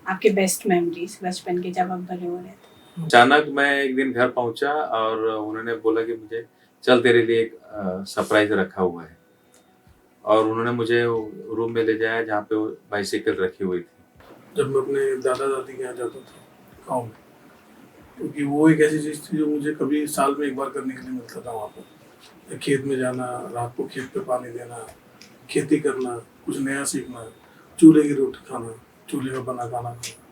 आपके best memories बचपन के जब आप बड़े हो रहे थे? अचानक मैं एक दिन घर पहुंचा और उन्होंने बोला कि मुझे चल तेरे लिए एक सरप्राइज रखा हुआ है, और उन्होंने मुझे रूम में ले जाया जहाँ पे वो बाइसिकल रखी हुई थी। जब मैं अपने दादा दादी के यहाँ जाता था गाँव में, क्योंकि वो एक ऐसी चीज़ थी जो मुझे कभी साल में एक बार करने के लिए मिलता था। वहाँ पर खेत में जाना, रात को खेत पे पानी देना, खेती करना, कुछ नया सीखना, चूल्हे की रोटी खाना, चूल्हे में बना खाना खाना।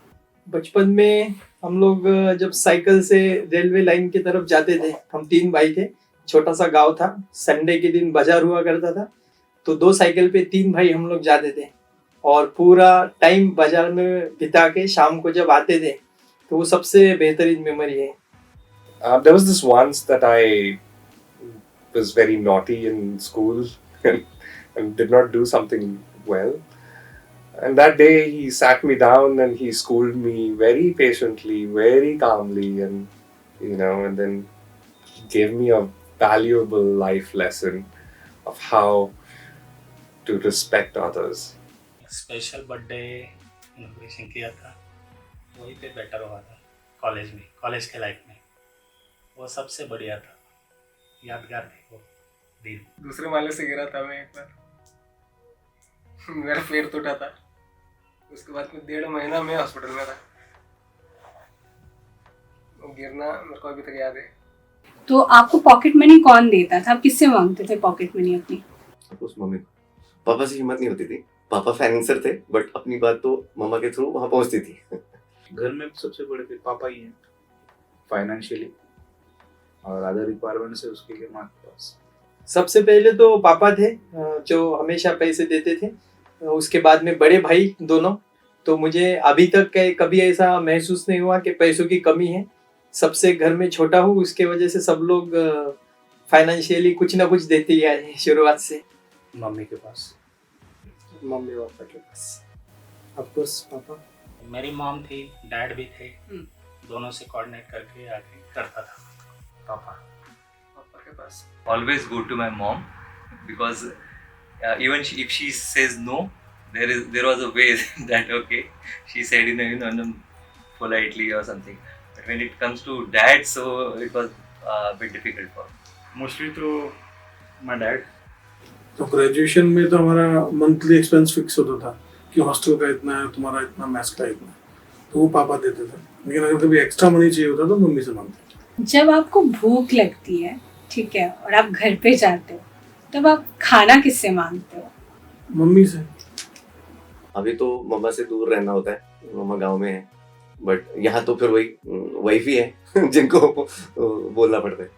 बचपन में हम लोग जब साइकिल से रेलवे लाइन की तरफ जाते थे, हम 3 भाई थे, छोटा सा गांव था, संडे के दिन बाजार हुआ करता था, तो 2 साइकिल पे 3 भाई हम लोग जाते थे और पूरा टाइम बाजार में बिता के शाम को जब आते थे तो वो सबसे बेहतरीन मेमोरी है। There was this once that I was very naughty in school and did not do something well. And that day he sat me down and he scolded me very patiently, very calmly, and then gave me a valuable life lesson of how to respect others. Special birthday inauguration किया था, वहीं पे better हुआ था college में, college के life में। वो सबसे बढ़िया था, यादगार थे वो दिन। दूसरे माले से गिरा था मैं एक बार, मेरा पैर टूटा था। उसके बाद में 1.5 महीना मैं हॉस्पिटल में था। वो गिरना मेरे को अभी तक याद है। तो आपको पॉकेट मनी कौन देता था? आप किससे मांगते थे पॉकेट मनी अपनी? उस मम्मी को, पापा से हिम्मत नहीं होती थी। पापा फाइनेंसर थे, बट अपनी बात तो मम्मा के थ्रू वहाँ पहुँचती थी। घर में सबसे बड़े फिर पापा ही हैं फाइनेंशियली, और अदर रिक्वायरमेंट से उसके लिए माँ के पास। सबसे पहले तो पापा थे जो हमेशा पैसे देते थे, उसके बाद में बड़े भाई दोनों। तो मुझे अभी तक कभी ऐसा महसूस नहीं हुआ कि पैसों की कमी है। सबसे घर में छोटा हूँ, उसके वजह से सब लोग फाइनेंशियली कुछ ना कुछ देते ही आए हैं शुरुआत से। मम्मी के पास, मम्मी पापा के पास, ऑफ कोर्स पापा। मेरी मॉम थी, डैड भी थे, दोनों से कोऑर्डिनेट करके आके करता था। पापा के पास always go to my mom because even if she says no, there was a way that okay, she said in politely or something. But when it comes to dad, so it was a bit difficult for me. Mostly through my dad. तो graduation में तो हमारा monthly expense fix होता था कि hostel का इतना है, तुम्हारा इतना, मैथ्स का इतना, तो वो पापा देते थे। लेकिन अगर कभी एक्स्ट्रा मनी चाहिए होता तो मम्मी से मांगते थे। जब आपको भूख लगती है, ठीक है, और आप घर पे जाते हो, तब आप खाना किससे मांगते हो? मम्मी से। अभी तो मम्मा से दूर रहना होता है, मम्मा गांव में है, बट यहाँ तो फिर वही वाइफ ही है जिनको बोलना पड़ता है।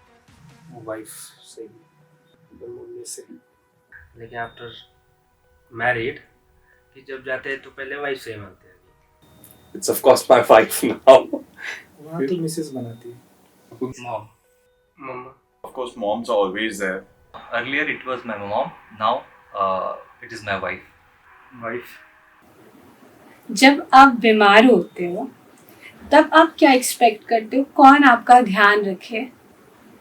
वाइफ से, मम्मी से। लेकिन आफ्टर मैरिड कि जब जाते हैं तो पहले वाइफ से मांगते हैं। It's of course my wife now. वहाँ तो मिसेस बनाती है। Mom, mamma. Of course, moms are always there. Earlier it was my mom, now it is my wife. Wife. जब आप बीमार होते हो तब आप क्या एक्सपेक्ट करते हो, कौन आपका ध्यान रखे?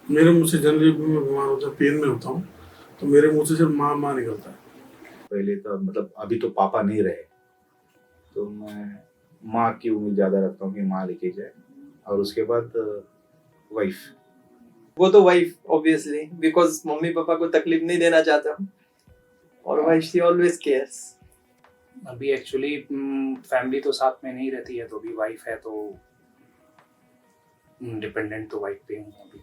मेरे मुंह से जनरली मैं बीमार होता, पेन में होता हूँ, तो मेरे मुंह से सिर्फ माँ माँ निकलता है। पहले तो मतलब अभी तो पापा नहीं रहे, तो मैं माँ की उम्मीद ज़्यादा रखता हूँ कि माँ लेके जाए, और उसके बाद वाइफ। वो तो wife obviously, because mummy papa को तकलीफ नहीं देना चाहता हूँ, और वाइफ शी ऑलवेज केयर्स। अभी एक्चुअली फैमिली तो साथ में नहीं रहती है, तो अभी वाइफ है, तो डिपेंडेंट तो वाइफ पे हूँ अभी।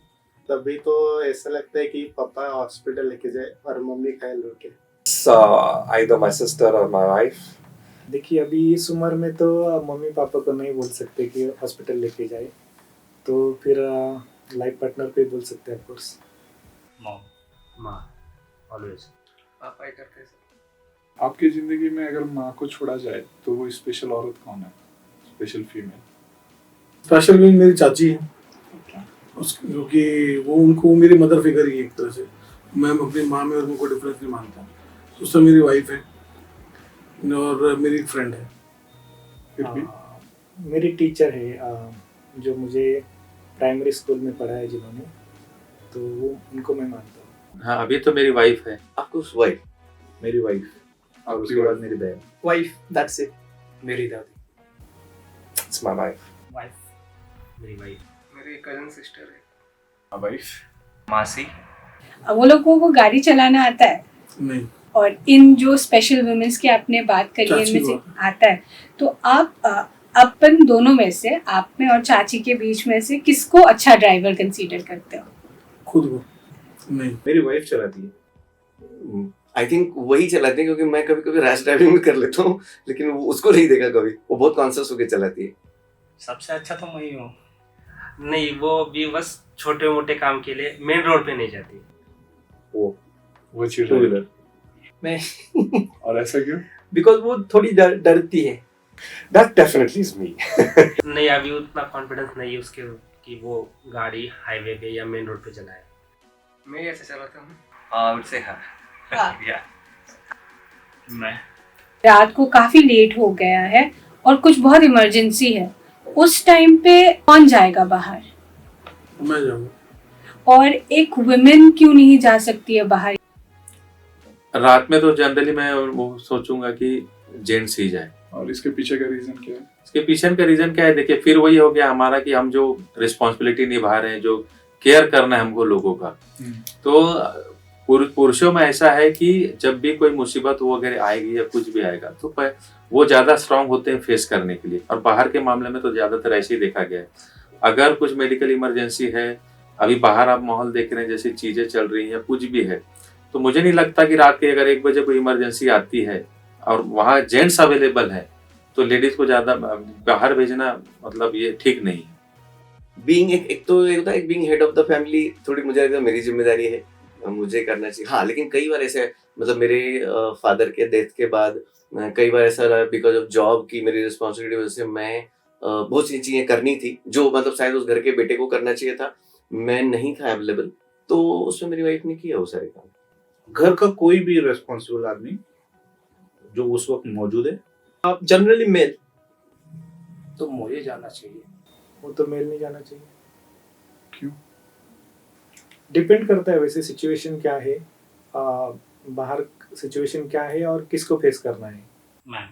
तभी तो ऐसा लगता है कि पापा हॉस्पिटल लेके जाए और मम्मी ख्याल रखे। Either my sister or my wife. देखिए अभी इस उम्र में तो मम्मी पापा को नहीं बोल सकते कि हॉस्पिटल लेके जाए, तो फिर लाइफ पार्टनर पे बोल सकते हैं ऑफ कोर्स। मॉम, माँ ऑलवेज। पापा ही करते हैं। आपकी जिंदगी में अगर माँ को छोड़ा जाए तो वो स्पेशल औरत कौन है? Special female? स्पेशल भी मेरी चाची है, क्योंकि वो उनको मेरी मदर फिगर ही है एक तरह से। मैं अपनी माँ में और उनको डिफरेंस नहीं मानता। उससे मेरी वाइफ है और मेरी एक फ्रेंड है। फिर भी मेरी टीचर है जो मुझे प्राइमरी स्कूल में पढ़ाया जिन्होंने, तो वो उनको मैं मानता हूँ। हाँ, अभी तो मेरी वाइफ है। आपको वाइफ? मेरी वाइफ, और उसके बाद मेरी बहन। Wife, that's it. मेरी दादी। It's my wife. वाइफ मेरी वाइफ मेरी कजन सिस्टर है। My wife. मासी। वो लोगों को गाड़ी चलाना आता है? नहीं, और इन जो स्पेशल वुमेन्स की आपने बात करी है, चाची इनमें से को। आता है, तो आप अपन दोनों में से, आप में और चाची के बीच में से किसको अच्छा ड्राइवर कंसीडर करते हो? खुद को नहीं। मेरी वाइफ चलाती है। आई थिंक वही चलाती है, क्योंकि मैं कभी कभी रैश ड्राइविंग भी कर लेता हूँ, लेकिन वो उसको नहीं देखा कभी। वो बहुत कॉन्शियस होकर चलाती है। सबसे अच्छा तो मैं ही हूँ। नहीं, वो भी बस छोटे मोटे काम के लिए मेन रोड पे नहीं जाती। वो चिल Two wheeler. मैं और ऐसा क्यों? बिकॉज वो थोड़ी डरती है। That definitely is me. नहीं, अभी उतना कॉन्फिडेंस नहीं है उसके कि वो गाड़ी हाईवे पे या मेन रोड पे चलाए। मैं ऐसे चलाता हूँ। I would say हाँ। हाँ। Yeah. मैं रात को काफी लेट हो गया है और कुछ बहुत इमरजेंसी है, उस टाइम पे कौन जाएगा बाहर? मैं जाऊँगा। और एक वुमेन क्यों नहीं जा सकती है बाहर? रात में तो जनरली मैं वो सोचूंगा कि जेंट्स ही जाए। और इसके पीछे का रीजन क्या है? इसके पीछे का रीजन क्या है? देखिए, फिर वही हो गया हमारा कि हम जो रिस्पॉन्सिबिलिटी निभा रहे हैं, जो केयर करना है हमको लोगों का, तो पुरुषों में ऐसा है कि जब भी कोई मुसीबत वगैरह आएगी या कुछ भी आएगा तो वो ज्यादा स्ट्रांग होते हैं फेस करने के लिए। और बाहर के मामले में तो ज्यादातर ऐसे ही देखा गया है। अगर कुछ मेडिकल इमरजेंसी है, अभी बाहर आप माहौल देख रहे हैं, जैसी चीजें चल रही हैं, कुछ भी है, तो मुझे नहीं लगता कि रात के अगर 1 बजे कोई इमरजेंसी आती है और वहाँ जेंट्स अवेलेबल है तो लेडीज को ज्यादा बाहर भेजना मतलब ये ठीक नहीं है। बीइंग एक तो ये होता है, being head of the family थोड़ी मुझे लगता है मेरी जिम्मेदारी है, मुझे करना चाहिए। हाँ, लेकिन कई बार ऐसे मतलब मेरे फादर के डेथ के बाद कई बार ऐसा रहा, बिकॉज ऑफ जॉब की मेरी रिस्पॉन्सिबिलिटी वजह से मैं बहुत सी चीजें करनी थी जो मतलब शायद उस घर के बेटे को करना चाहिए था, मैं नहीं था अवेलेबल, तो उसमें मेरी वाइफ ने किया वो सारे काम। घर का कोई भी रेस्पॉन्सिबल आदमी जो उस वक्त मौजूद है, आप जनरली मेल, तो मुझे जाना चाहिए। वो तो मेल नहीं जाना चाहिए। क्यों? डिपेंड करता है वैसे सिचुएशन क्या है, बाहर सिचुएशन क्या है और किसको फेस करना है। मैं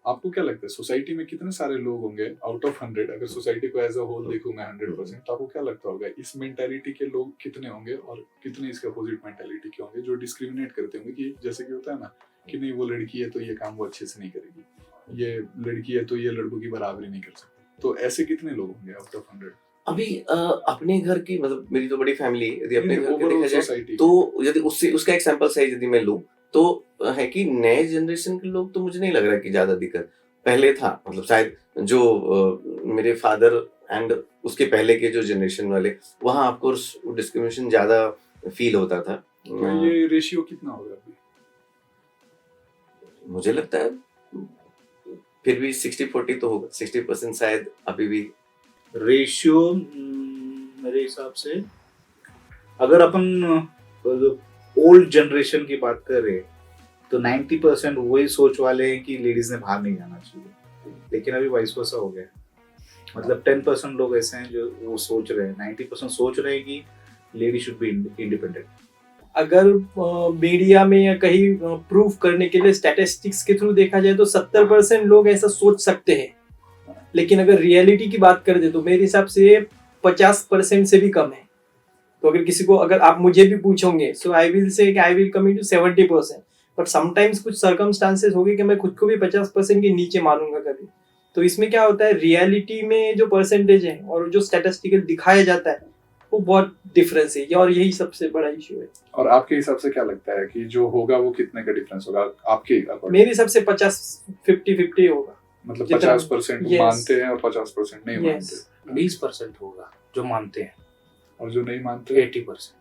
आपको क्या लगता है सोसाइटी में कितने सारे लोग होंगे आउट ऑफ 100? अगर सोसाइटी को एज अ होल देखूं मैं 100%, तो आपको क्या लगता होगा इस मेंटालिटी के लोग कितने होंगे और कितने इसके अपोजिट मेंटालिटी के होंगे जो डिस्क्रिमिनेट करते होंगे कि जैसे कि होता है ना कि नहीं वो लड़की है तो ये काम वो अच्छे से नहीं करेगी, ये लड़की है तो ये लड़कों की बराबरी नहीं कर सकती, तो ऐसे कितने लोग होंगे आउट ऑफ 100? अभी अपने घर की मतलब मेरी तो बड़ी फैमिली है, यदि अपने घर की ओवरऑल देखा जाए सोसाइटी तो यदि उससे उसका एक सैंपल साइज यदि मैं लूं तो है कि नए जनरेशन के लोग तो मुझे नहीं लग रहा कि ज्यादा दिक्कत पहले था, मतलब शायद जो मेरे फादर एंड उसके पहले के जो जनरेशन वाले, वहाँ आपको डिस्क्रिमिनेशन ज्यादा फील होता था। तो ये रेशियो कितना होगा अभी? मुझे लगता है फिर भी 60-40 तो होगा, 60% शायद अभी भी। रेशियो मेरे हिसाब से अगर अपन ओल्ड जनरेशन की बात करें तो 90% वही सोच वाले हैं कि लेडीज ने बाहर नहीं जाना चाहिए, लेकिन अभी वाइस वर्सा हो गया। मतलब 10% लोग ऐसे हैं जो वो सोच रहे हैं, 90% सोच रहे हैं कि लेडी शुड बी इंडिपेंडेंट। अगर मीडिया में या कहीं प्रूव करने के लिए स्टैटिस्टिक्स के थ्रू देखा जाए तो 70% लोग ऐसा सोच सकते हैं, लेकिन अगर रियलिटी की बात कर दे तो मेरे हिसाब से 50% से भी कम है। तो अगर किसी को, अगर आप मुझे भी पूछोगे सो I will say I will come to 70%, but sometimes कुछ सर्कमस्टांसेस हो गए कि मैं खुद को भी 50% के नीचे मानूंगा कभी। तो इसमें क्या होता है, रियलिटी में जो परसेंटेज है और जो स्टैटिस्टिकल दिखाया जाता है वो बहुत डिफरेंस है, और यही सबसे बड़ा इशू है। और आपके हिसाब से क्या लगता है कि जो होगा वो कितने का डिफरेंस होगा आपके according? मेरे हिसाब से 50-50 होगा। मतलब जितना- 50% Yes. मानते हैं और 50% नहीं Yes. मानते, 20% होगा जो मानते हैं और जो नहीं मानते 80%।